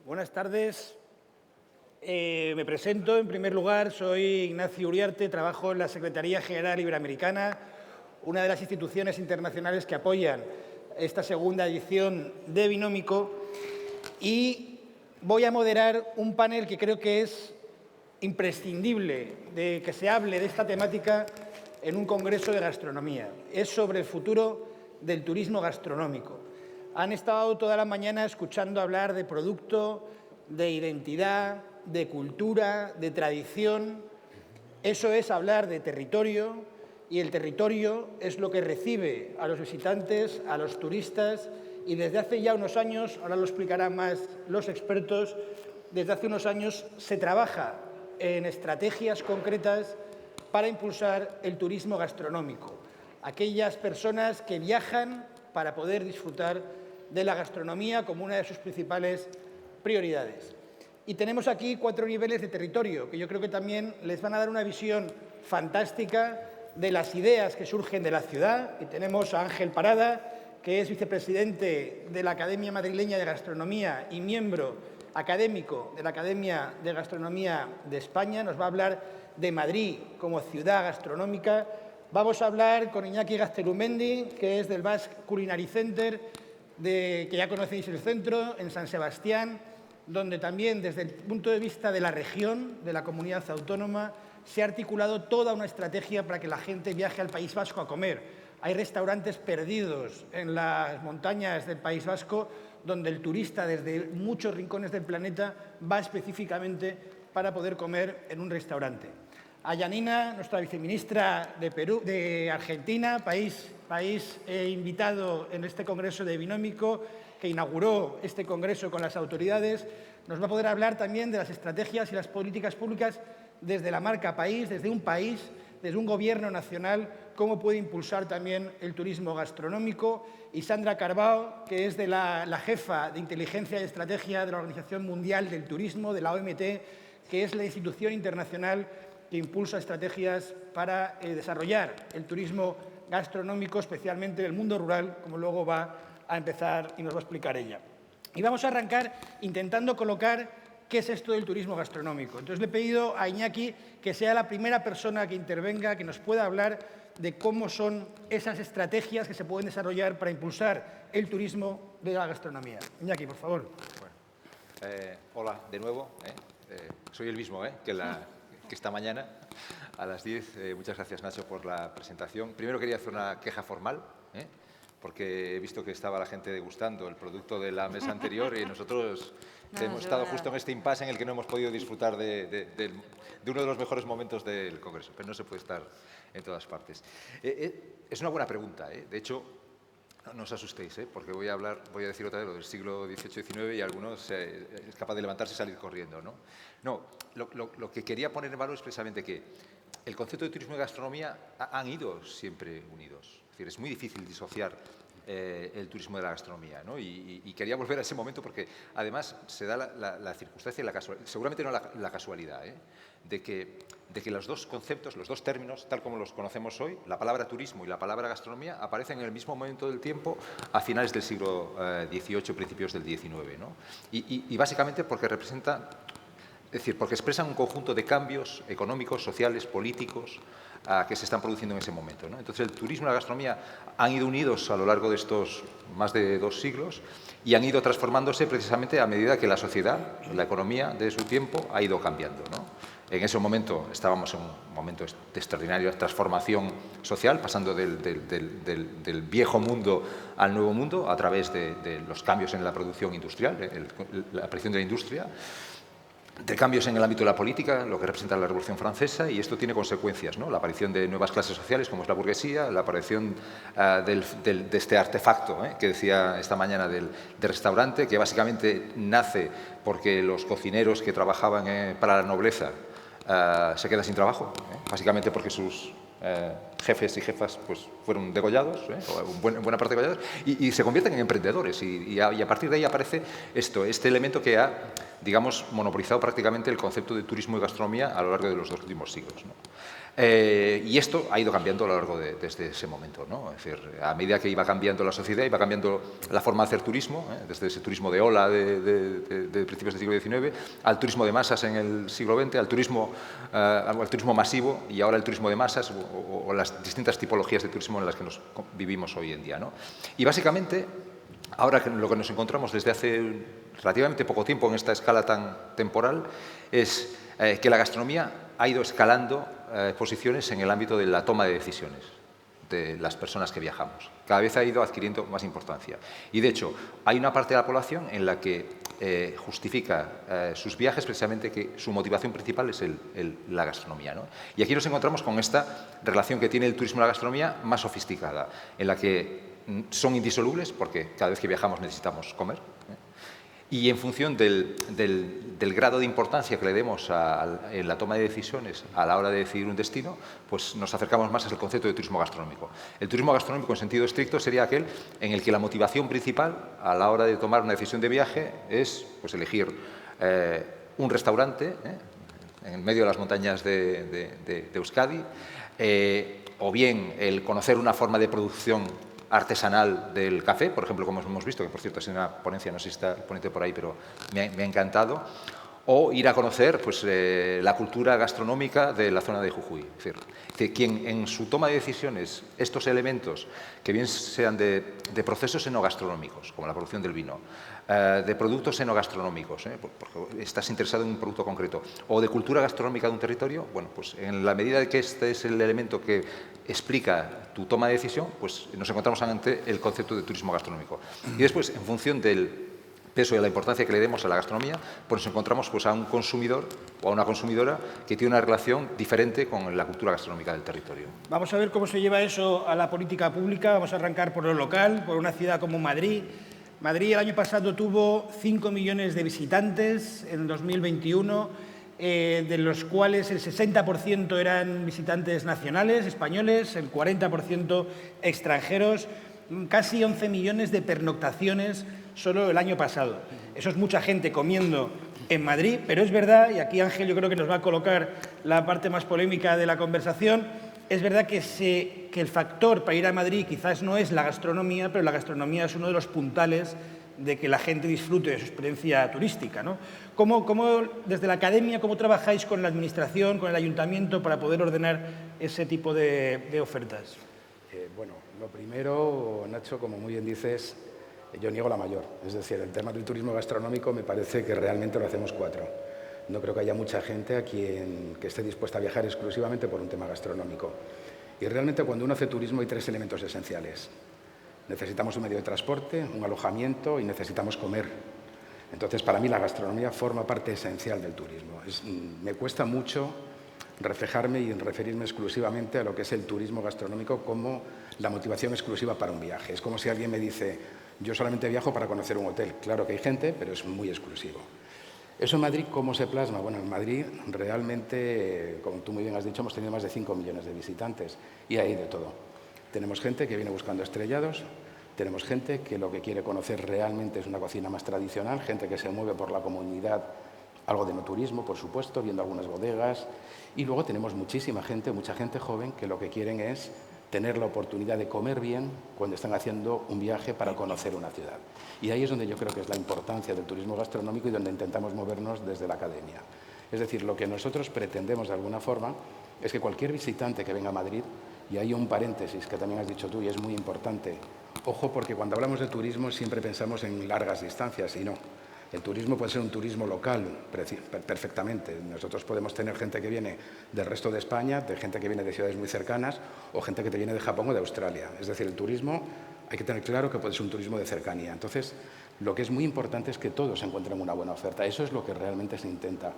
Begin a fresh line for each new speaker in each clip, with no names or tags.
Buenas tardes. Me presento. En primer lugar, soy Ignacio Uriarte, trabajo en la Secretaría General Iberoamericana, una de las instituciones internacionales que apoyan esta segunda edición de Binómico, y voy a moderar un panel que creo que es imprescindible de que se hable de esta temática en un congreso de gastronomía. Es sobre el futuro del turismo gastronómico. Han estado toda la mañana escuchando hablar de producto, de identidad, de cultura, de tradición. Eso es hablar de territorio, y el territorio es lo que recibe a los visitantes, a los turistas, y desde hace ya unos años, ahora lo explicarán más los expertos, desde hace unos años se trabaja en estrategias concretas para impulsar el turismo gastronómico. Aquellas personas que viajan para poder disfrutar de la gastronomía como una de sus principales prioridades. Y tenemos aquí 4 niveles de territorio, que yo creo que también les van a dar una visión fantástica de las ideas que surgen de la ciudad. Y tenemos a Ángel Parada, que es vicepresidente de la Academia Madrileña de Gastronomía y miembro académico de la Academia de Gastronomía de España. Nos va a hablar de Madrid como ciudad gastronómica. Vamos a hablar con Iñaki Gaztelumendi, que es del Basque Culinary Center, que ya conocéis el centro, en San Sebastián, donde también desde el punto de vista de la región, de la comunidad autónoma, se ha articulado toda una estrategia para que la gente viaje al País Vasco a comer. Hay restaurantes perdidos en las montañas del País Vasco, donde el turista desde muchos rincones del planeta va específicamente para poder comer en un restaurante. A Janina, nuestra viceministra de Argentina, país invitado en este congreso de Binómico, que inauguró este congreso con las autoridades, nos va a poder hablar también de las estrategias y las políticas públicas desde la marca país, desde un gobierno nacional, cómo puede impulsar también el turismo gastronómico. Y Sandra Carbao, que es la jefa de inteligencia y estrategia de la Organización Mundial del Turismo, de la OMT, que es la institución internacional que impulsa estrategias para desarrollar el turismo gastronómico, especialmente en el mundo rural, como luego va a empezar y nos va a explicar ella. Y vamos a arrancar intentando colocar qué es esto del turismo gastronómico. Entonces le he pedido a Iñaki que sea la primera persona que intervenga, que nos pueda hablar de cómo son esas estrategias que se pueden desarrollar para impulsar el turismo de la gastronomía. Iñaki, por favor.
Bueno, hola de nuevo. Soy el mismo que esta mañana a las 10. Muchas gracias, Nacho, por la presentación. Primero quería hacer una queja formal, porque he visto que estaba la gente degustando el producto de la mesa anterior y nosotros hemos estado justo en este impasse en el que no hemos podido disfrutar de uno de los mejores momentos del Congreso, pero no se puede estar en todas partes. Es una buena pregunta, De hecho, no os asustéis, porque voy a decir otra vez lo del siglo XVIII-XIX y algunos es capaz de levantarse y salir corriendo, No, lo que quería poner en valor es precisamente que el concepto de turismo y gastronomía han ido siempre unidos. Es decir, es muy difícil disociar el turismo de la gastronomía, Y quería volver a ese momento porque además se da la circunstancia y la casualidad, seguramente no la casualidad, de que los dos conceptos, los dos términos, tal como los conocemos hoy, la palabra turismo y la palabra gastronomía, aparecen en el mismo momento del tiempo a finales del siglo XVIII, principios del XIX, Y básicamente porque representan, es decir, porque expresan un conjunto de cambios económicos, sociales, políticos, que se están produciendo en ese momento, Entonces, el turismo y la gastronomía han ido unidos a lo largo de estos más de 2 siglos y han ido transformándose precisamente a medida que la sociedad, la economía de su tiempo ha ido cambiando, En ese momento estábamos en un momento de extraordinaria transformación social, pasando del viejo mundo al nuevo mundo a través de los cambios en la producción industrial, la aparición de la industria, de cambios en el ámbito de la política, lo que representa la Revolución Francesa, y esto tiene consecuencias, La aparición de nuevas clases sociales, como es la burguesía, la aparición de este artefacto, que decía esta mañana del restaurante, que básicamente nace porque los cocineros que trabajaban para la nobleza se quedan sin trabajo, básicamente porque sus jefes y jefas pues, fueron degollados, o en buena parte degollados, y se convierten en emprendedores. Y a partir de ahí aparece este elemento que ha, digamos, monopolizado prácticamente el concepto de turismo y gastronomía a lo largo de los 2 últimos siglos. Y esto ha ido cambiando a lo largo desde ese momento, ¿no? Es decir, a medida que iba cambiando la sociedad, iba cambiando la forma de hacer turismo, desde ese turismo de ola de principios del siglo XIX, al turismo de masas en el siglo XX, al turismo masivo y ahora el turismo de masas o las distintas tipologías de turismo en las que vivimos hoy en día, ¿no? Y básicamente, ahora lo que nos encontramos desde hace relativamente poco tiempo en esta escala tan temporal es que la gastronomía ha ido escalando posiciones en el ámbito de la toma de decisiones de las personas que viajamos. Cada vez ha ido adquiriendo más importancia. Y, de hecho, hay una parte de la población en la que justifica sus viajes precisamente que su motivación principal es la gastronomía, ¿no? Y aquí nos encontramos con esta relación que tiene el turismo y la gastronomía más sofisticada, en la que son indisolubles porque cada vez que viajamos necesitamos comer, ¿eh? Y en función del grado de importancia que le demos en la toma de decisiones a la hora de decidir un destino, pues nos acercamos más al concepto de turismo gastronómico. El turismo gastronómico, en sentido estricto, sería aquel en el que la motivación principal a la hora de tomar una decisión de viaje es pues, elegir un restaurante en medio de las montañas de Euskadi, o bien el conocer una forma de producción artesanal del café, por ejemplo, como hemos visto, que por cierto es una ponencia, no sé si está el ponente por ahí, pero me ha encantado, o ir a conocer pues, la cultura gastronómica de la zona de Jujuy. Es decir, que quien en su toma de decisiones estos elementos, que bien sean de procesos enogastronómicos, como la producción del vino, de productos enogastronómicos, porque estás interesado en un producto concreto, o de cultura gastronómica de un territorio, bueno, pues en la medida de que este es el elemento que explica tu toma de decisión, pues nos encontramos ante el concepto de turismo gastronómico. Y después, en función del peso y la importancia que le demos a la gastronomía, pues nos encontramos pues, a un consumidor o a una consumidora que tiene una relación diferente con la cultura gastronómica del territorio.
Vamos a ver cómo se lleva eso a la política pública. Vamos a arrancar por lo local, por una ciudad como Madrid. Madrid el año pasado tuvo 5 millones de visitantes en 2021, de los cuales el 60% eran visitantes nacionales, españoles, el 40% extranjeros, casi 11 millones de pernoctaciones solo el año pasado. Eso es mucha gente comiendo en Madrid, pero es verdad, y aquí Ángel yo creo que nos va a colocar la parte más polémica de la conversación, es verdad que el factor para ir a Madrid quizás no es la gastronomía, pero la gastronomía es uno de los puntales de que la gente disfrute de su experiencia turística, ¿no? ¿Cómo desde la academia, cómo trabajáis con la administración, con el ayuntamiento para poder ordenar ese tipo de ofertas?
Bueno, lo primero, Nacho, como muy bien dices, yo niego la mayor. Es decir, el tema del turismo gastronómico me parece que realmente lo hacemos cuatro. No creo que haya mucha gente que esté dispuesta a viajar exclusivamente por un tema gastronómico. Y realmente cuando uno hace turismo hay tres elementos esenciales. Necesitamos un medio de transporte, un alojamiento y necesitamos comer. Entonces, para mí la gastronomía forma parte esencial del turismo. Me cuesta mucho reflejarme y referirme exclusivamente a lo que es el turismo gastronómico como la motivación exclusiva para un viaje. Es como si alguien me dice, yo solamente viajo para conocer un hotel. Claro que hay gente, pero es muy exclusivo. ¿Eso en Madrid cómo se plasma? Bueno, en Madrid realmente, como tú muy bien has dicho, hemos tenido más de 5 millones de visitantes y hay de todo. Tenemos gente que viene buscando estrellados, tenemos gente que lo que quiere conocer realmente es una cocina más tradicional, gente que se mueve por la comunidad, algo de no turismo, por supuesto, viendo algunas bodegas. Y luego tenemos muchísima gente, mucha gente joven, que lo que quieren es tener la oportunidad de comer bien cuando están haciendo un viaje para conocer una ciudad. Y ahí es donde yo creo que es la importancia del turismo gastronómico y donde intentamos movernos desde la academia. Es decir, lo que nosotros pretendemos de alguna forma es que cualquier visitante que venga a Madrid, y hay un paréntesis que también has dicho tú y es muy importante, ojo, porque cuando hablamos de turismo siempre pensamos en largas distancias y no. El turismo puede ser un turismo local perfectamente. Nosotros podemos tener gente que viene del resto de España, de gente que viene de ciudades muy cercanas o gente que te viene de Japón o de Australia. Es decir, el turismo hay que tener claro que puede ser un turismo de cercanía. Entonces, lo que es muy importante es que todos encuentren una buena oferta. Eso es lo que realmente se intenta.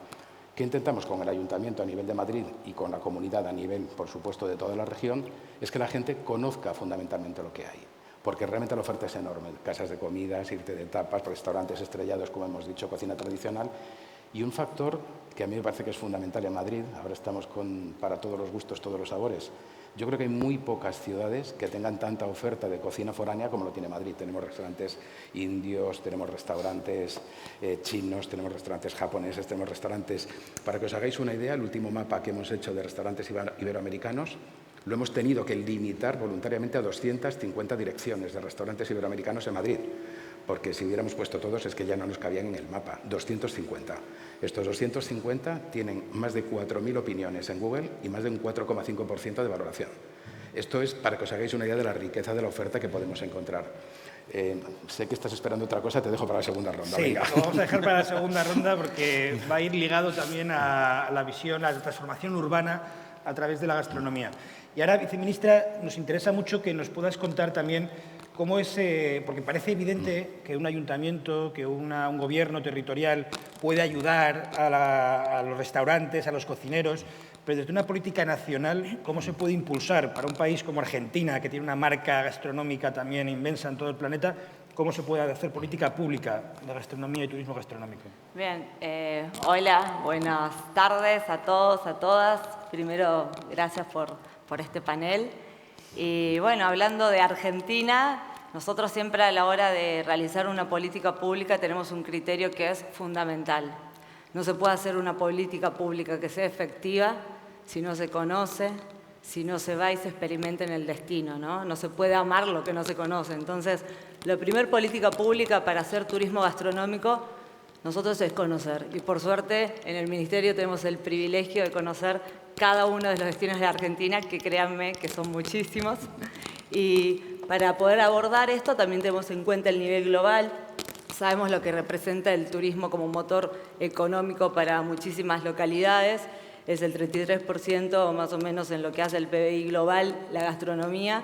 ¿Qué intentamos con el Ayuntamiento a nivel de Madrid y con la comunidad a nivel, por supuesto, de toda la región? Es que la gente conozca fundamentalmente lo que hay. Porque realmente la oferta es enorme. Casas de comidas, irte de tapas, restaurantes estrellados, como hemos dicho, cocina tradicional. Y un factor que a mí me parece que es fundamental en Madrid, ahora estamos para todos los gustos, todos los sabores, Yo creo que hay muy pocas ciudades que tengan tanta oferta de cocina foránea como lo tiene Madrid. Tenemos restaurantes indios, tenemos restaurantes chinos, tenemos restaurantes japoneses, tenemos restaurantes... Para que os hagáis una idea, el último mapa que hemos hecho de restaurantes iberoamericanos lo hemos tenido que limitar voluntariamente a 250 direcciones de restaurantes iberoamericanos en Madrid, porque si hubiéramos puesto todos es que ya no nos cabían en el mapa. 250. Estos 250 tienen más de 4.000 opiniones en Google y más de un 4,5% de valoración. Esto es para que os hagáis una idea de la riqueza de la oferta que podemos encontrar. Sé que estás esperando otra cosa, te dejo para la segunda ronda.
Sí,
venga.
lo vamos a dejar para la segunda ronda porque va a ir ligado también a la visión, a la transformación urbana a través de la gastronomía. Y ahora, viceministra, nos interesa mucho que nos puedas contar también cómo es, porque parece evidente que un ayuntamiento, que un gobierno territorial puede ayudar a los restaurantes, a los cocineros, pero desde una política nacional, ¿cómo se puede impulsar para un país como Argentina, que tiene una marca gastronómica también inmensa en todo el planeta, cómo se puede hacer política pública de gastronomía y turismo gastronómico?
Bien, hola, buenas tardes a todos, a todas. Primero, gracias por este panel. Y bueno, hablando de Argentina, nosotros siempre a la hora de realizar una política pública tenemos un criterio que es fundamental. No se puede hacer una política pública que sea efectiva si no se conoce, si no se va y se experimenta en el destino, ¿no? No se puede amar lo que no se conoce. Entonces, la primera política pública para hacer turismo gastronómico, nosotros es conocer. Y por suerte, en el Ministerio tenemos el privilegio de conocer cada uno de los destinos de Argentina, que créanme que son muchísimos. Y para poder abordar esto también tenemos en cuenta el nivel global. Sabemos lo que representa el turismo como motor económico para muchísimas localidades. Es el 33% más o menos en lo que hace el PBI global, la gastronomía.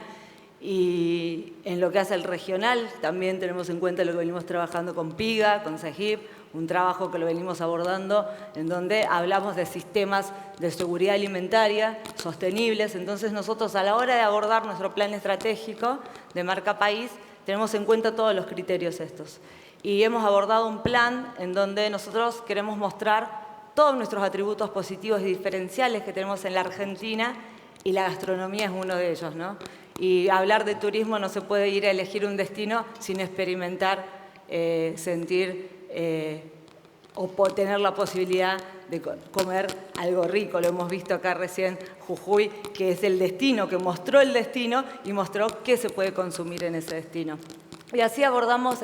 Y en lo que hace el regional, también tenemos en cuenta lo que venimos trabajando con PIGA, con SEGIP, un trabajo que lo venimos abordando, en donde hablamos de sistemas de seguridad alimentaria sostenibles. Entonces nosotros a la hora de abordar nuestro plan estratégico de marca país, tenemos en cuenta todos los criterios estos. Y hemos abordado un plan en donde nosotros queremos mostrar todos nuestros atributos positivos y diferenciales que tenemos en la Argentina, y la gastronomía es uno de ellos, ¿no? Y hablar de turismo no se puede ir a elegir un destino sin experimentar, sentir o tener la posibilidad de comer algo rico. Lo hemos visto acá recién, Jujuy, que es el destino, que mostró el destino y mostró qué se puede consumir en ese destino. Y así abordamos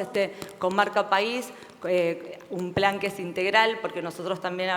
con Marca País un plan que es integral, porque nosotros también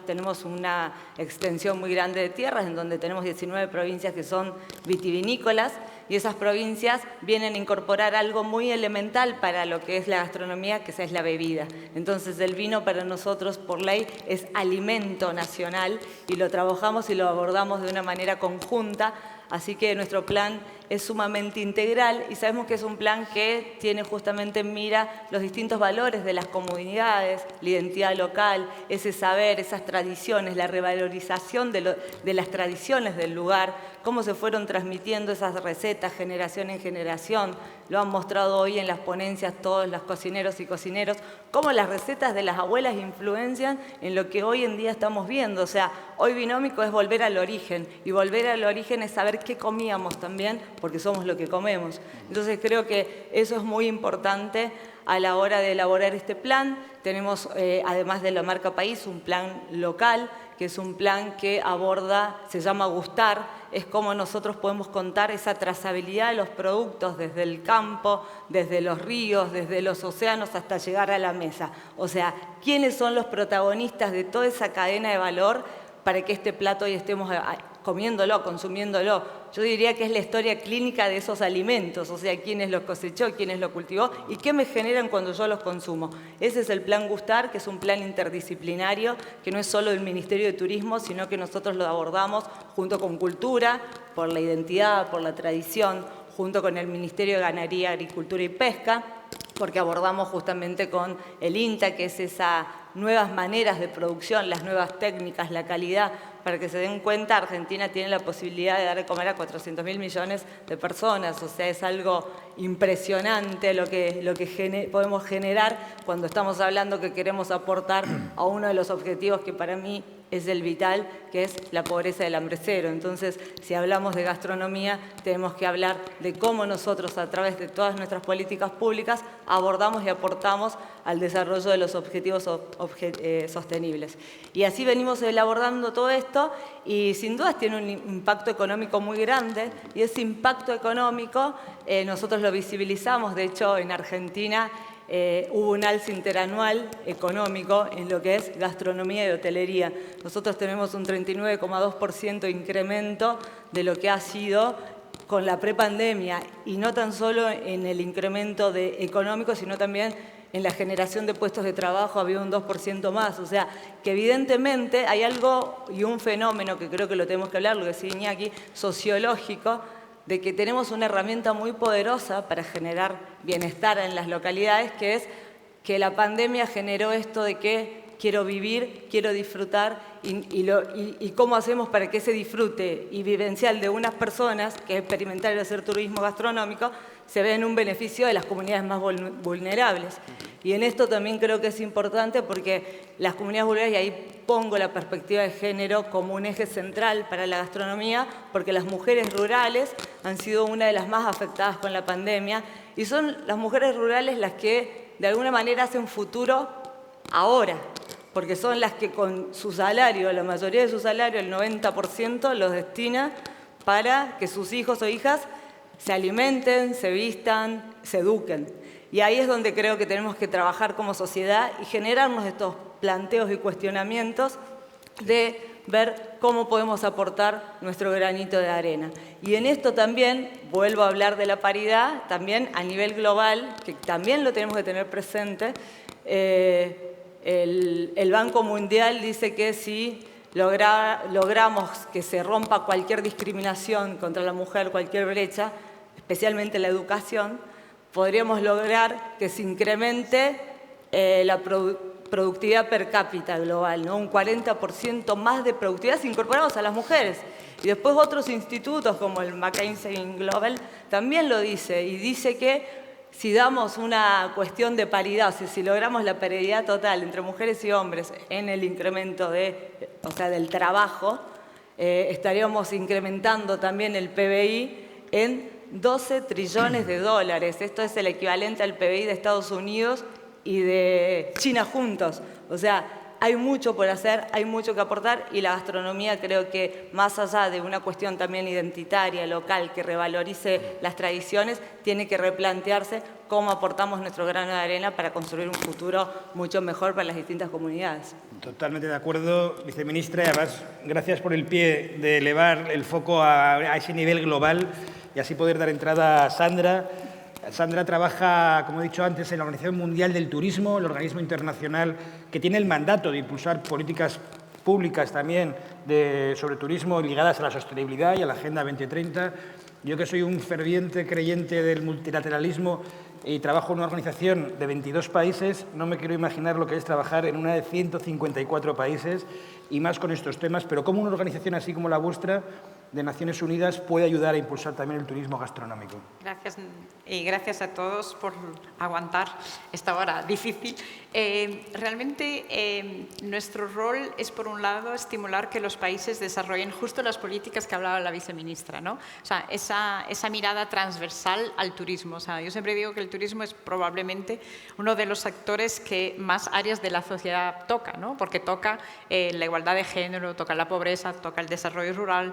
tenemos una extensión muy grande de tierras, en donde tenemos 19 provincias que son vitivinícolas, y esas provincias vienen a incorporar algo muy elemental para lo que es la gastronomía, que es la bebida. Entonces el vino para nosotros, por ley, es alimento nacional, y lo trabajamos y lo abordamos de una manera conjunta. Así que nuestro plan es sumamente integral y sabemos que es un plan que tiene justamente en mira los distintos valores de las comunidades, la identidad local, ese saber, esas tradiciones, la revalorización de las tradiciones del lugar, cómo se fueron transmitiendo esas recetas generación en generación. Lo han mostrado hoy en las ponencias todos los cocineros y cocineros, cómo las recetas de las abuelas influencian en lo que hoy en día estamos viendo. O sea, hoy binómico es volver al origen, y volver al origen es saber qué comíamos también, porque somos lo que comemos. Entonces creo que eso es muy importante a la hora de elaborar este plan. Tenemos, además de la marca país, un plan local, que es un plan que aborda, se llama Gustar, es cómo nosotros podemos contar esa trazabilidad de los productos desde el campo, desde los ríos, desde los océanos hasta llegar a la mesa. O sea, quiénes son los protagonistas de toda esa cadena de valor para que este plato hoy estemos comiéndolo, consumiéndolo. Yo diría que es la historia clínica de esos alimentos, o sea, quiénes los cosechó, quiénes los cultivó y qué me generan cuando yo los consumo. Ese es el plan Gustar, que es un plan interdisciplinario, que no es solo del Ministerio de Turismo, sino que nosotros lo abordamos junto con Cultura, por la identidad, por la tradición, junto con el Ministerio de Ganadería, Agricultura y Pesca, porque abordamos justamente con el INTA, que es esas nuevas maneras de producción, las nuevas técnicas, la calidad, para que se den cuenta, Argentina tiene la posibilidad de dar de comer a 400.000 millones de personas. O sea, es algo impresionante lo que podemos generar cuando estamos hablando que queremos aportar a uno de los objetivos que para mí es el vital, que es la pobreza del hambre cero. Entonces, si hablamos de gastronomía, tenemos que hablar de cómo nosotros, a través de todas nuestras políticas públicas, abordamos y aportamos al desarrollo de los objetivos sostenibles. Y así venimos abordando todo esto, y sin dudas tiene un impacto económico muy grande, y ese impacto económico nosotros lo visibilizamos. De hecho, en Argentina hubo un alza interanual económico en lo que es gastronomía y hotelería. Nosotros tenemos un 39,2% de incremento de lo que ha sido con la prepandemia, y no tan solo en el incremento económico, sino también en la generación de puestos de trabajo había un 2% más. O sea, que evidentemente hay algo y un fenómeno que creo que lo tenemos que hablar, lo que decía Iñaki, sociológico, de que tenemos una herramienta muy poderosa para generar bienestar en las localidades, que es que la pandemia generó esto de que quiero vivir, quiero disfrutar, y cómo hacemos para que ese disfrute y vivencial de unas personas que experimentar y hacer turismo gastronómico se vea en un beneficio de las comunidades más vulnerables. Y en esto también creo que es importante, porque las comunidades vulnerables, y ahí pongo la perspectiva de género como un eje central para la gastronomía, porque las mujeres rurales han sido una de las más afectadas con la pandemia, y son las mujeres rurales las que de alguna manera hacen futuro ahora, porque son las que con su salario, la mayoría de su salario, el 90%, los destina para que sus hijos o hijas se alimenten, se vistan, se eduquen. Y ahí es donde creo que tenemos que trabajar como sociedad y generarnos estos planteos y cuestionamientos de ver cómo podemos aportar nuestro granito de arena. Y en esto también, vuelvo a hablar de la paridad, también a nivel global, que también lo tenemos que tener presente. El Banco Mundial dice que si logramos que se rompa cualquier discriminación contra la mujer, cualquier brecha, especialmente la educación, podríamos lograr que se incremente la productividad per cápita global, ¿no? Un 40% más de productividad si incorporamos a las mujeres. Y después otros institutos como el McKinsey Global también lo dice, y dice que si damos una cuestión de paridad, o sea, si logramos la paridad total entre mujeres y hombres en el incremento del trabajo, estaríamos incrementando también el PBI en 12 trillones de dólares. Esto es el equivalente al PBI de Estados Unidos y de China juntos. O sea, hay mucho por hacer, hay mucho que aportar, y la gastronomía creo que, más allá de una cuestión también identitaria, local, que revalorice las tradiciones, tiene que replantearse cómo aportamos nuestro grano de arena para construir un futuro mucho mejor para las distintas comunidades.
Totalmente de acuerdo, viceministra, y además gracias por el pie de elevar el foco a ese nivel global y así poder dar entrada a Sandra. Sandra trabaja, como he dicho antes, en la Organización Mundial del Turismo, el organismo internacional que tiene el mandato de impulsar políticas públicas también sobre turismo ligadas a la sostenibilidad y a la Agenda 2030. Yo, que soy un ferviente creyente del multilateralismo y trabajo en una organización de 22 países, no me quiero imaginar lo que es trabajar en una de 154 países y más con estos temas, pero cómo una organización así como la vuestra, de Naciones Unidas, puede ayudar a impulsar también el turismo gastronómico.
Gracias, y gracias a todos por aguantar esta hora difícil. Realmente nuestro rol es, por un lado, estimular que los países desarrollen justo las políticas que hablaba la viceministra, ¿no? O sea, esa mirada transversal al turismo. O sea, yo siempre digo que el turismo es probablemente uno de los sectores que más áreas de la sociedad toca, ¿no? Porque toca la igualdad de género, toca la pobreza, toca el desarrollo rural,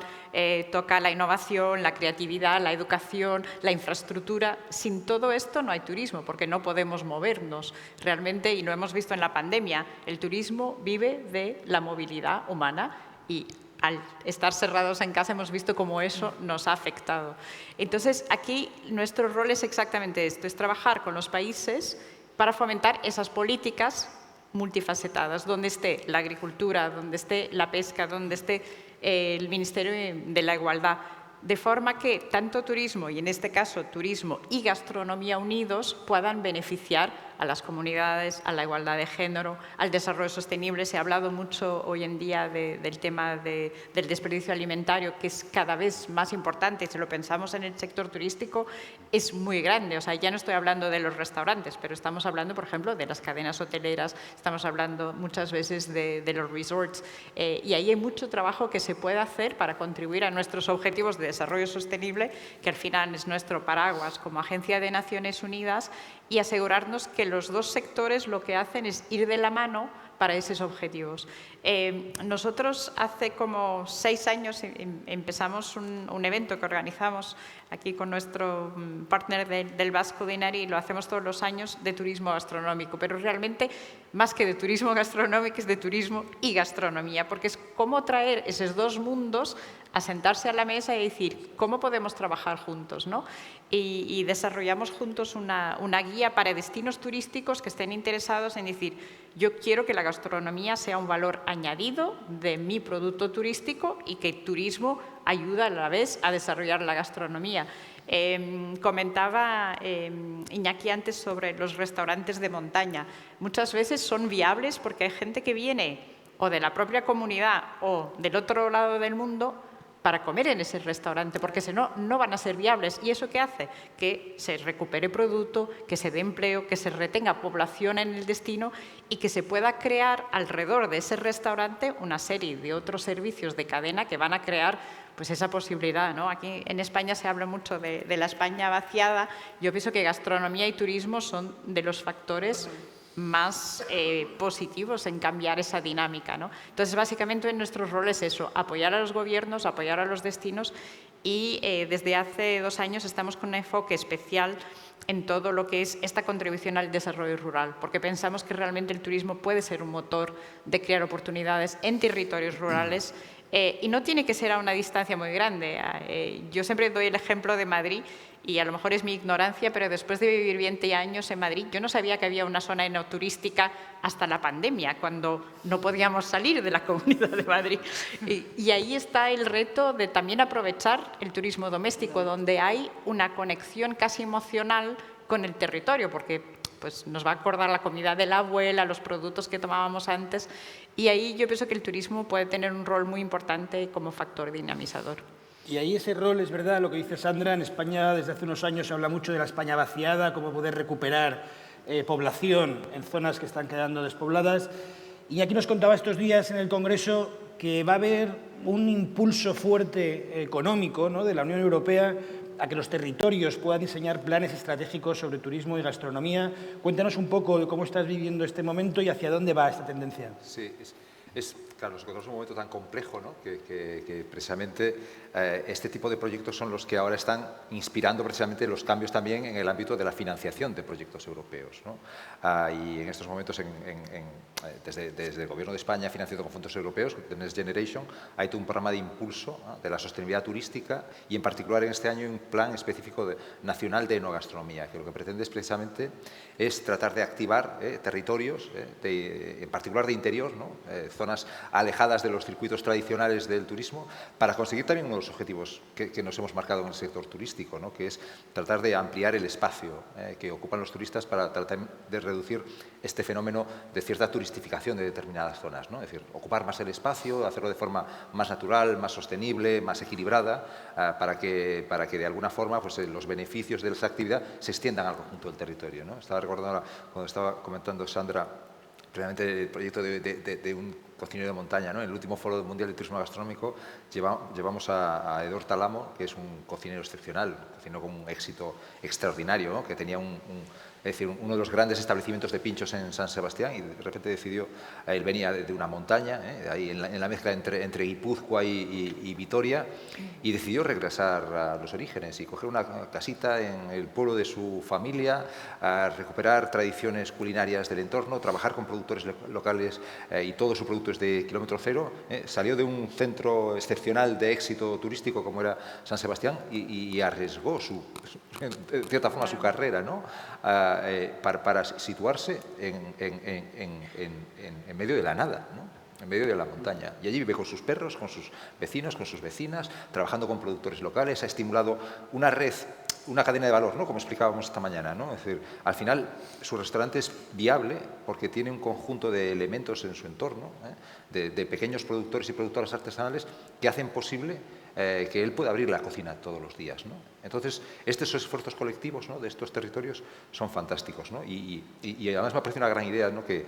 toca la innovación, la creatividad, la educación, la infraestructura. Sin todo esto no hay turismo, porque no podemos movernos realmente, y lo hemos visto en la pandemia. El turismo vive de la movilidad humana, y al estar cerrados en casa hemos visto cómo eso nos ha afectado. Entonces, aquí nuestro rol es exactamente esto, es trabajar con los países para fomentar esas políticas multifacetadas, donde esté la agricultura, donde esté la pesca, donde esté el Ministerio de la Igualdad, de forma que tanto turismo, y en este caso turismo y gastronomía unidos, puedan beneficiar a las comunidades, a la igualdad de género, al desarrollo sostenible. Se ha hablado mucho hoy en día del tema del desperdicio alimentario, que es cada vez más importante. Si lo pensamos en el sector turístico, es muy grande. O sea, ya no estoy hablando de los restaurantes, pero estamos hablando, por ejemplo, de las cadenas hoteleras, estamos hablando muchas veces de los resorts, y ahí hay mucho trabajo que se puede hacer para contribuir a nuestros objetivos de desarrollo sostenible, que al final es nuestro paraguas como Agencia de Naciones Unidas, y asegurarnos que los dos sectores lo que hacen es ir de la mano para esos objetivos. Nosotros hace como 6 años empezamos un evento que organizamos aquí con nuestro partner del Basque Culinary, y lo hacemos todos los años, de turismo gastronómico, pero realmente más que de turismo gastronómico es de turismo y gastronomía, porque es cómo traer esos dos mundos a sentarse a la mesa y decir cómo podemos trabajar juntos, ¿no? Y desarrollamos juntos una guía para destinos turísticos que estén interesados en decir, yo quiero que la gastronomía sea un valor añadido de mi producto turístico y que el turismo ayuda a la vez a desarrollar la gastronomía. Comentaba Iñaki antes sobre los restaurantes de montaña. Muchas veces son viables porque hay gente que viene o de la propia comunidad o del otro lado del mundo para comer en ese restaurante, porque si no, no van a ser viables. ¿Y eso qué hace? Que se recupere producto, que se dé empleo, que se retenga población en el destino y que se pueda crear alrededor de ese restaurante una serie de otros servicios de cadena que van a crear pues esa posibilidad, ¿no? Aquí en España se habla mucho de la España vaciada. Yo pienso que gastronomía y turismo son de los factores más positivos en cambiar esa dinámica, ¿no? Entonces, básicamente, nuestro rol es eso, apoyar a los gobiernos, apoyar a los destinos, y desde hace 2 años estamos con un enfoque especial en todo lo que es esta contribución al desarrollo rural, porque pensamos que realmente el turismo puede ser un motor de crear oportunidades en territorios rurales, y no tiene que ser a una distancia muy grande. Yo siempre doy el ejemplo de Madrid, y a lo mejor es mi ignorancia, pero después de vivir 20 años en Madrid, yo no sabía que había una zona enoturística hasta la pandemia, cuando no podíamos salir de la Comunidad de Madrid. Y ahí está el reto de también aprovechar el turismo doméstico, donde hay una conexión casi emocional con el territorio, porque pues, nos va a acordar la comida de la abuela, los productos que tomábamos antes, y ahí yo pienso que el turismo puede tener un rol muy importante como factor dinamizador.
Y ahí ese rol, es verdad, lo que dice Sandra, en España desde hace unos años se habla mucho de la España vaciada, cómo poder recuperar población en zonas que están quedando despobladas. Y aquí nos contaba estos días en el Congreso que va a haber un impulso fuerte económico, ¿no?, de la Unión Europea a que los territorios puedan diseñar planes estratégicos sobre turismo y gastronomía. Cuéntanos un poco de cómo estás viviendo este momento y hacia dónde va esta tendencia.
Sí, claro, nos encontramos en un momento tan complejo, ¿no?, que precisamente este tipo de proyectos son los que ahora están inspirando precisamente los cambios también en el ámbito de la financiación de proyectos europeos, ¿no? Y en estos momentos, desde el Gobierno de España, financiado con fondos europeos, de Next Generation, hay todo un programa de impulso, ¿no?, de la sostenibilidad turística, y en particular en este año un plan específico nacional de enogastronomía, que lo que pretende es precisamente es tratar de activar territorios, en particular de interior, ¿no?, zonas alejadas de los circuitos tradicionales del turismo, para conseguir también uno de los objetivos que nos hemos marcado en el sector turístico, ¿no?, que es tratar de ampliar el espacio que ocupan los turistas para tratar de reducir este fenómeno de cierta turistificación de determinadas zonas, ¿no? Es decir, ocupar más el espacio, hacerlo de forma más natural, más sostenible, más equilibrada, para que de alguna forma pues, los beneficios de esa actividad se extiendan al conjunto del territorio, ¿no? Estaba recordando ahora, cuando estaba comentando Sandra, precisamente el proyecto de un cocinero de montaña, ¿no? En el último Foro Mundial de Turismo Gastronómico llevamos a Edor Talamo, que es un cocinero excepcional, un cocinero con un éxito extraordinario, ¿no?, que tenía es decir, uno de los grandes establecimientos de pinchos en San Sebastián, y de repente decidió, él venía de una montaña, ahí en la mezcla entre Guipúzcoa y Vitoria, y decidió regresar a los orígenes y coger una casita en el pueblo de su familia, a recuperar tradiciones culinarias del entorno, trabajar con productores locales, y todo su producto es de kilómetro cero. Salió de un centro excepcional de éxito turístico como era San Sebastián y arriesgó de cierta forma su carrera, ¿no?, para situarse en medio de la nada, ¿no? en medio de la montaña. Y allí vive con sus perros, con sus vecinos, con sus vecinas, trabajando con productores locales, ha estimulado una red, una cadena de valor, ¿no? Como explicábamos esta mañana, ¿no? Es decir, al final su restaurante es viable porque tiene un conjunto de elementos en su entorno, de pequeños productores y productoras artesanales que hacen posible que él pueda abrir la cocina todos los días, ¿no? Entonces, estos esfuerzos colectivos, ¿no?, de estos territorios son fantásticos, ¿no? Y además me parece una gran idea, ¿no?, que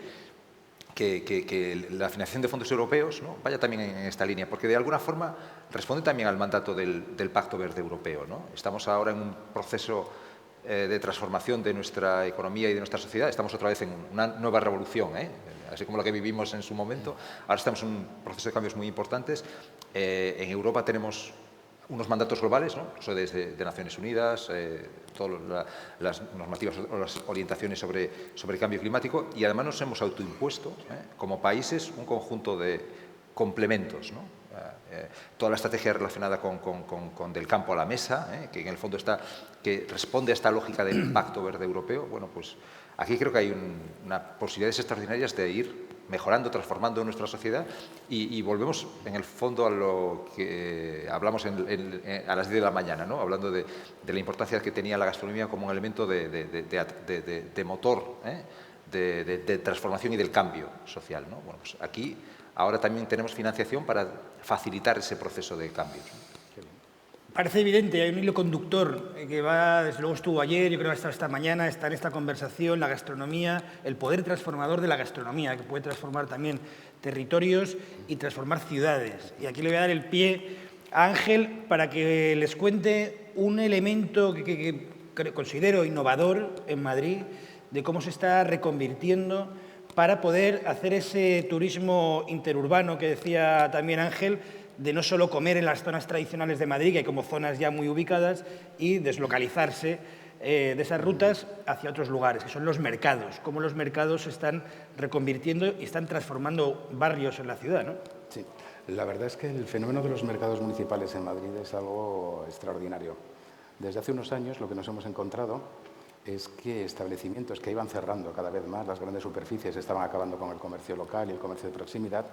la financiación de fondos europeos, ¿no?, vaya también en esta línea, porque de alguna forma responde también al mandato del Pacto Verde Europeo, ¿no? Estamos ahora en un proceso de transformación de nuestra economía y de nuestra sociedad. Estamos otra vez en una nueva revolución, así como la que vivimos en su momento. Ahora estamos en un proceso de cambios muy importantes. En Europa tenemos unos mandatos globales, ¿no?, eso de Naciones Unidas, todas las normativas o las orientaciones sobre cambio climático, y además nos hemos autoimpuesto, como países, un conjunto de complementos, ¿no? Toda la estrategia relacionada con del campo a la mesa, que en el fondo que responde a esta lógica del Pacto Verde Europeo. Bueno, pues aquí creo que hay unas posibilidades extraordinarias de ir mejorando, transformando nuestra sociedad y volvemos en el fondo a lo que hablamos a las 10 de la mañana, ¿no?, hablando de la importancia que tenía la gastronomía como un elemento de motor, de transformación y del cambio social, ¿no? Bueno, pues aquí ahora también tenemos financiación para facilitar ese proceso de cambio, ¿no?
Parece evidente, hay un hilo conductor que va, desde luego estuvo ayer, yo creo que va a estar esta mañana, está en esta conversación, la gastronomía, el poder transformador de la gastronomía, que puede transformar también territorios y transformar ciudades. Y aquí le voy a dar el pie a Ángel para que les cuente un elemento que considero innovador en Madrid, de cómo se está reconvirtiendo para poder hacer ese turismo interurbano que decía también Ángel, de no solo comer en las zonas tradicionales de Madrid, que hay como zonas ya muy ubicadas, y deslocalizarse de esas rutas hacia otros lugares, que son los mercados, cómo los mercados se están reconvirtiendo y están transformando barrios en la ciudad, ¿no?
Sí, la verdad es que el fenómeno de los mercados municipales en Madrid es algo extraordinario. Desde hace unos años lo que nos hemos encontrado es que establecimientos que iban cerrando cada vez más, las grandes superficies estaban acabando con el comercio local y el comercio de proximidad,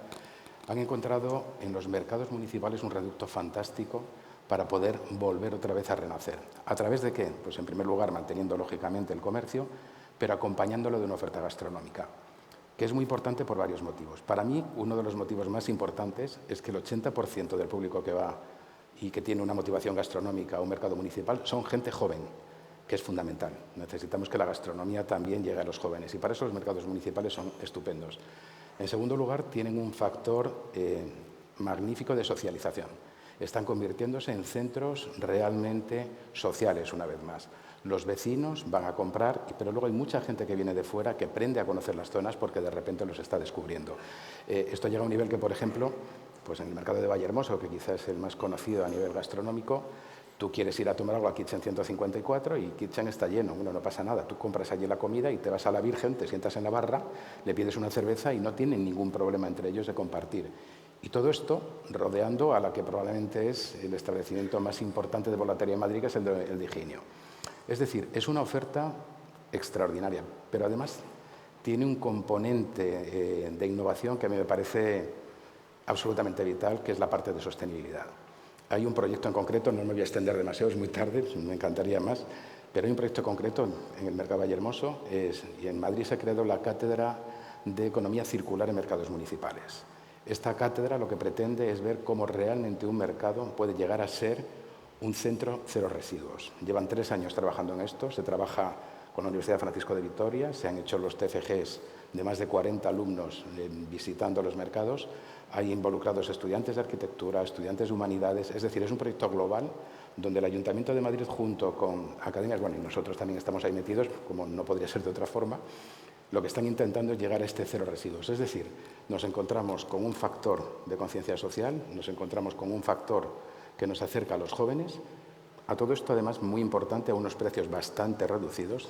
han encontrado en los mercados municipales un reducto fantástico para poder volver otra vez a renacer. ¿A través de qué? Pues en primer lugar manteniendo lógicamente el comercio, pero acompañándolo de una oferta gastronómica, que es muy importante por varios motivos. Para mí, uno de los motivos más importantes es que el 80% del público que va y que tiene una motivación gastronómica a un mercado municipal son gente joven, que es fundamental. Necesitamos que la gastronomía también llegue a los jóvenes y para eso los mercados municipales son estupendos. En segundo lugar, tienen un factor magnífico de socialización. Están convirtiéndose en centros realmente sociales una vez más. Los vecinos van a comprar, pero luego hay mucha gente que viene de fuera que aprende a conocer las zonas porque de repente los está descubriendo. Esto llega a un nivel que, por ejemplo, pues en el mercado de Vallehermoso, que quizás es el más conocido a nivel gastronómico, tú quieres ir a tomar algo a Kitchen 154 y Kitchen está lleno. Bueno, no pasa nada. Tú compras allí la comida y te vas a la Virgen, te sientas en la barra, le pides una cerveza y no tienen ningún problema entre ellos de compartir. Y todo esto rodeando a la que probablemente es el establecimiento más importante de volatería en Madrid, que es el de Higinio. Es decir, es una oferta extraordinaria, pero además tiene un componente de innovación que a mí me parece absolutamente vital, que es la parte de sostenibilidad. Hay un proyecto en concreto, no me voy a extender demasiado, es muy tarde, me encantaría más, pero hay un proyecto concreto en el mercado Vallehermoso y en Madrid se ha creado la Cátedra de Economía Circular en Mercados Municipales. Esta cátedra lo que pretende es ver cómo realmente un mercado puede llegar a ser un centro cero residuos. Llevan 3 años trabajando en esto, se trabaja con la Universidad Francisco de Vitoria, se han hecho los TFGs de más de 40 alumnos visitando los mercados, hay involucrados estudiantes de arquitectura, estudiantes de humanidades, es decir, es un proyecto global donde el Ayuntamiento de Madrid junto con academias, bueno, y nosotros también estamos ahí metidos, como no podría ser de otra forma, lo que están intentando es llegar a este cero residuos. Es decir, nos encontramos con un factor de conciencia social, nos encontramos con un factor que nos acerca a los jóvenes. A todo esto, además, muy importante, a unos precios bastante reducidos.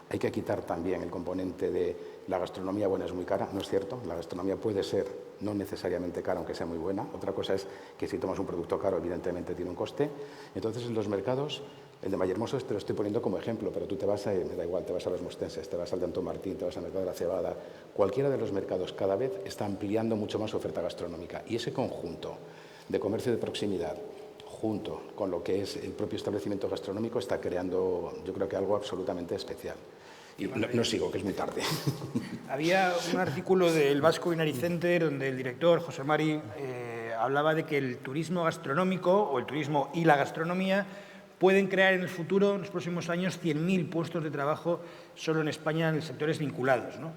Hay que quitar también el componente de la gastronomía buena es muy cara, no es cierto. La gastronomía puede ser no necesariamente cara, aunque sea muy buena. Otra cosa es que si tomas un producto caro, evidentemente tiene un coste. Entonces, en los mercados El de Vallehermoso te lo estoy poniendo como ejemplo, pero tú te vas me da igual, te vas a los Mostenses, te vas al de Antón Martín, te vas al mercado de la Cebada. Cualquiera de los mercados cada vez está ampliando mucho más su oferta gastronómica. Y ese conjunto de comercio de proximidad, junto con lo que es el propio establecimiento gastronómico, está creando, yo creo que algo absolutamente especial. Y no sigo, que es muy tarde.
Había un artículo del Basque Culinary Center donde el director, José Mari, hablaba de que el turismo gastronómico o el turismo y la gastronomía pueden crear en el futuro, en los próximos años, 100.000 puestos de trabajo solo en España en sectores vinculados, ¿no?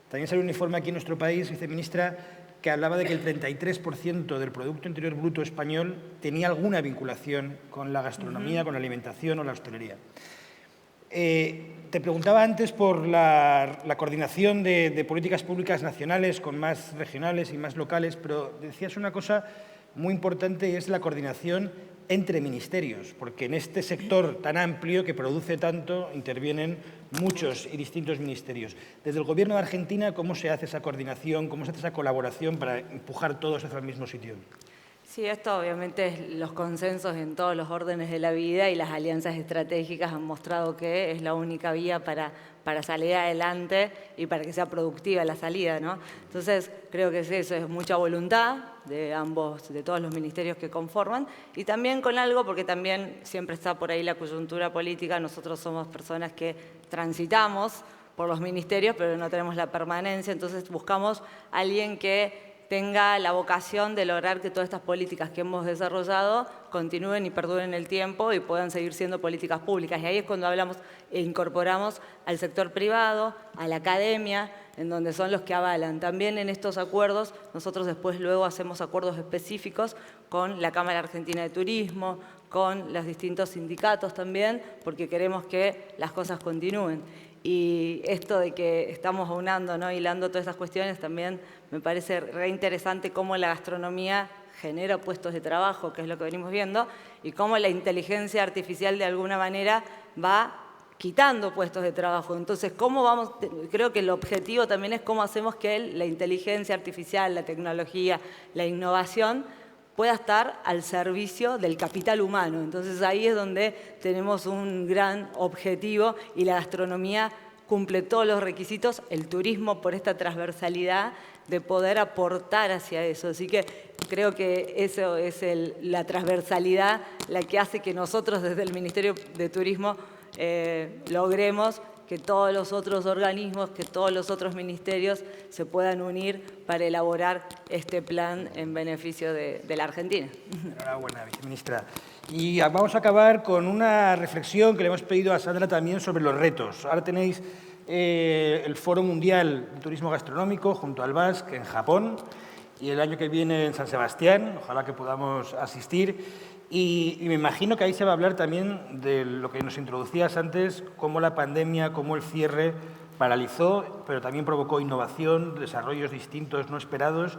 También salió un informe aquí en nuestro país, viceministra, que hablaba de que el 33% del Producto Interior Bruto español tenía alguna vinculación con la gastronomía, con la alimentación o la hostelería. Te preguntaba antes por la coordinación de políticas públicas nacionales con más regionales y más locales, pero decías una cosa muy importante y es la coordinación entre ministerios, porque en este sector tan amplio que produce tanto intervienen muchos y distintos ministerios. Desde el Gobierno de Argentina, ¿cómo se hace esa coordinación, cómo se hace esa colaboración para empujar todos hacia el mismo sitio?
Sí, esto obviamente es los consensos en todos los órdenes de la vida y las alianzas estratégicas han mostrado que es la única vía para salir adelante y para que sea productiva la salida, ¿no? Entonces, creo que eso es mucha voluntad de ambos, de todos los ministerios que conforman, y también con algo, porque también siempre está por ahí la coyuntura política, nosotros somos personas que transitamos por los ministerios, pero no tenemos la permanencia, entonces buscamos a alguien que tenga la vocación de lograr que todas estas políticas que hemos desarrollado continúen y perduren en el tiempo y puedan seguir siendo políticas públicas. Y ahí es cuando hablamos e incorporamos al sector privado, a la academia, en donde son los que avalan. También en estos acuerdos, nosotros después luego hacemos acuerdos específicos con la Cámara Argentina de Turismo, con los distintos sindicatos también, porque queremos que las cosas continúen. Y esto de que estamos aunando, ¿no?, hilando todas esas cuestiones, también me parece re interesante cómo la gastronomía genera puestos de trabajo, que es lo que venimos viendo, y cómo la inteligencia artificial de alguna manera va quitando puestos de trabajo. Entonces, creo que el objetivo también es cómo hacemos que la inteligencia artificial, la tecnología, la innovación pueda estar al servicio del capital humano. Entonces ahí es donde tenemos un gran objetivo y la gastronomía cumple todos los requisitos, el turismo por esta transversalidad de poder aportar hacia eso. Así que creo que eso es la transversalidad la que hace que nosotros desde el Ministerio de Turismo logremos que todos los otros organismos, que todos los otros ministerios se puedan unir para elaborar este plan en beneficio de la Argentina.
Enhorabuena, viceministra. Y vamos a acabar con una reflexión que le hemos pedido a Sandra también sobre los retos. Ahora tenéis el Foro Mundial de Turismo Gastronómico junto al BASC en Japón y el año que viene en San Sebastián, ojalá que podamos asistir. Y me imagino que ahí se va a hablar también de lo que nos introducías antes, cómo la pandemia, cómo el cierre paralizó, pero también provocó innovación, desarrollos distintos, no esperados.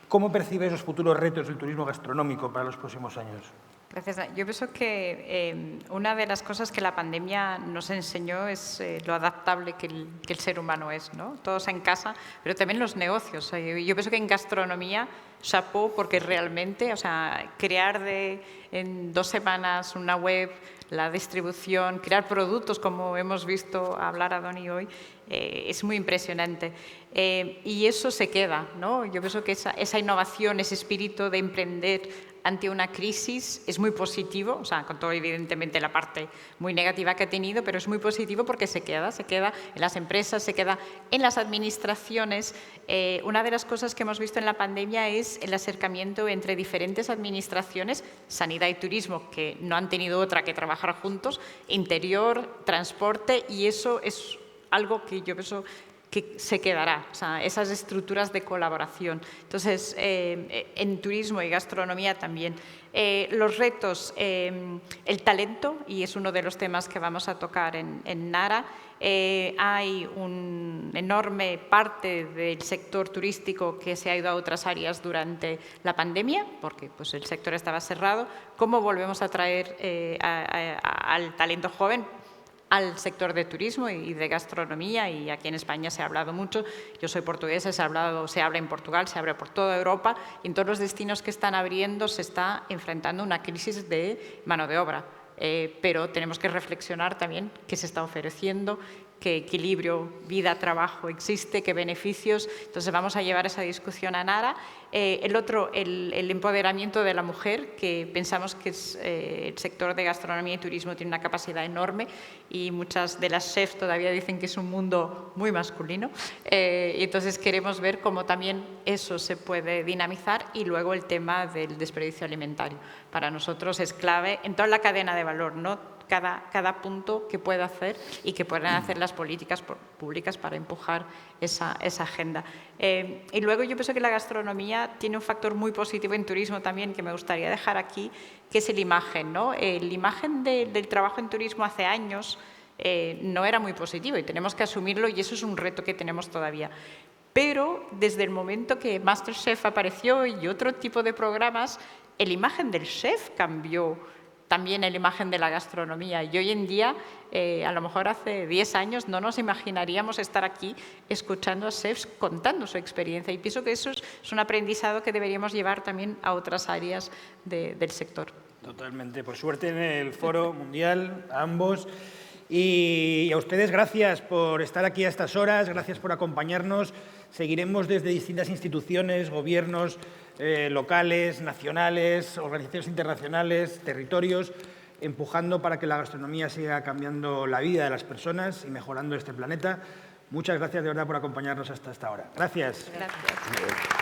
¿Cómo percibes los futuros retos del turismo gastronómico para los próximos años?
Gracias. Yo pienso que una de las cosas que la pandemia nos enseñó es lo adaptable que el ser humano es, ¿no? Todos en casa, pero también los negocios. Yo pienso que en gastronomía, chapeau, porque realmente, o sea, crear en 2 semanas una web, la distribución, crear productos, como hemos visto hablar a Doni hoy, es muy impresionante. Y eso se queda, ¿no? Yo pienso que esa innovación, ese espíritu de emprender ante una crisis es muy positivo, o sea, con todo evidentemente la parte muy negativa que ha tenido, pero es muy positivo porque se queda en las empresas, se queda en las administraciones. Una de las cosas que hemos visto en la pandemia es el acercamiento entre diferentes administraciones, sanidad y turismo, que no han tenido otra que trabajar juntos, interior, transporte, y eso es algo que yo pienso que se quedará, o sea, esas estructuras de colaboración. Entonces, en turismo y gastronomía también. Los retos, el talento, y es uno de los temas que vamos a tocar en Nara. Hay una enorme parte del sector turístico que se ha ido a otras áreas durante la pandemia, porque pues, el sector estaba cerrado. ¿Cómo volvemos a traer al talento joven al sector de turismo y de gastronomía? Y aquí en España se ha hablado mucho, yo soy portuguesa, se habla en Portugal, se habla por toda Europa, y en todos los destinos que están abriendo se está enfrentando una crisis de mano de obra. pero tenemos que reflexionar también qué se está ofreciendo, qué equilibrio vida-trabajo existe, qué beneficios. Entonces vamos a llevar esa discusión a Nara. El otro, el empoderamiento de la mujer, que pensamos que el sector de gastronomía y turismo tiene una capacidad enorme y muchas de las chefs todavía dicen que es un mundo muy masculino. Y entonces queremos ver cómo también eso se puede dinamizar, y luego el tema del desperdicio alimentario. Para nosotros es clave en toda la cadena de valor, ¿no? Cada punto que pueda hacer y que puedan hacer las políticas públicas para empujar esa agenda. Y luego yo pienso que la gastronomía tiene un factor muy positivo en turismo también, que me gustaría dejar aquí, que es la imagen, ¿no? La imagen del trabajo en turismo hace años no era muy positivo, y tenemos que asumirlo, y eso es un reto que tenemos todavía. Pero desde el momento que MasterChef apareció y otro tipo de programas, la imagen del chef cambió también, la imagen de la gastronomía. Y hoy en día, a lo mejor hace 10 años, no nos imaginaríamos estar aquí escuchando a chefs contando su experiencia. Y pienso que eso es un aprendizado que deberíamos llevar también a otras áreas del sector.
Totalmente. Por suerte en el Foro Mundial, a ambos. Y a ustedes, gracias por estar aquí a estas horas, gracias por acompañarnos. Seguiremos desde distintas instituciones, gobiernos locales, nacionales, organizaciones internacionales, territorios, empujando para que la gastronomía siga cambiando la vida de las personas y mejorando este planeta. Muchas gracias de verdad por acompañarnos hasta esta hora. Gracias.
Gracias.